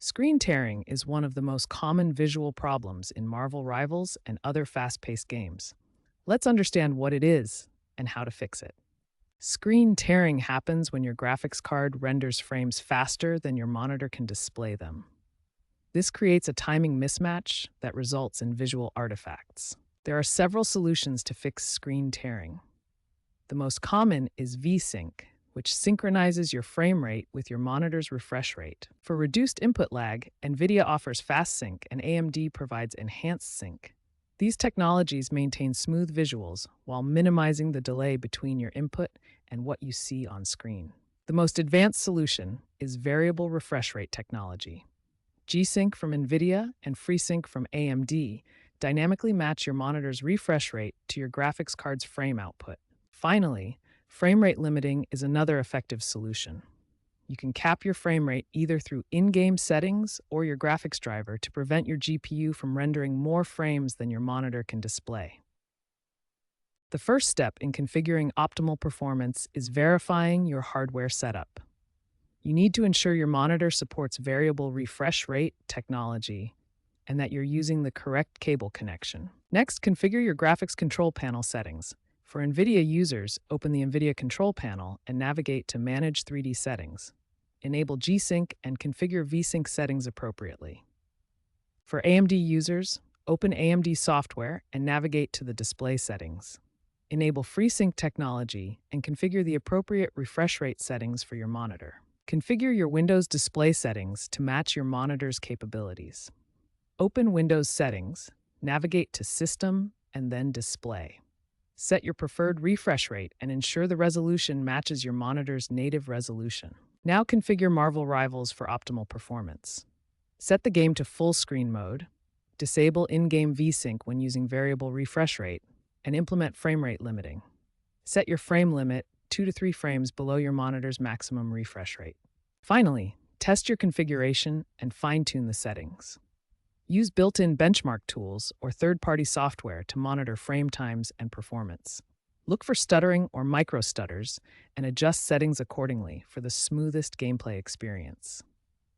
Screen tearing is one of the most common visual problems in Marvel Rivals and other fast paced games. Let's understand what it is and how to fix it. Screen tearing happens when your graphics card renders frames faster than your monitor can display them. This creates a timing mismatch that results in visual artifacts. There are several solutions to fix screen tearing. The most common is VSync, which synchronizes your frame rate with your monitor's refresh rate. For reduced input lag, NVIDIA offers fast sync and AMD provides enhanced sync. These technologies maintain smooth visuals while minimizing the delay between your input and what you see on screen. The most advanced solution is variable refresh rate technology. G-Sync from NVIDIA and FreeSync from AMD dynamically match your monitor's refresh rate to your graphics card's frame output. Finally, frame rate limiting is another effective solution. You can cap your frame rate either through in-game settings or your graphics driver to prevent your GPU from rendering more frames than your monitor can display. The first step in configuring optimal performance is verifying your hardware setup. You need to ensure your monitor supports variable refresh rate technology and that you're using the correct cable connection. Next, configure your graphics control panel settings. For NVIDIA users, open the NVIDIA Control Panel and navigate to Manage 3D Settings. Enable G-Sync and configure V-Sync settings appropriately. For AMD users, open AMD Software and navigate to the Display settings. Enable FreeSync technology and configure the appropriate refresh rate settings for your monitor. Configure your Windows display settings to match your monitor's capabilities. Open Windows Settings, navigate to System, and then Display. Set your preferred refresh rate and ensure the resolution matches your monitor's native resolution. Now configure Marvel Rivals for optimal performance. Set the game to full screen mode, disable in-game VSync when using variable refresh rate, and implement frame rate limiting. Set your frame limit 2 to 3 frames below your monitor's maximum refresh rate. Finally, test your configuration and fine-tune the settings. Use built-in benchmark tools or third-party software to monitor frame times and performance. Look for stuttering or micro-stutters and adjust settings accordingly for the smoothest gameplay experience.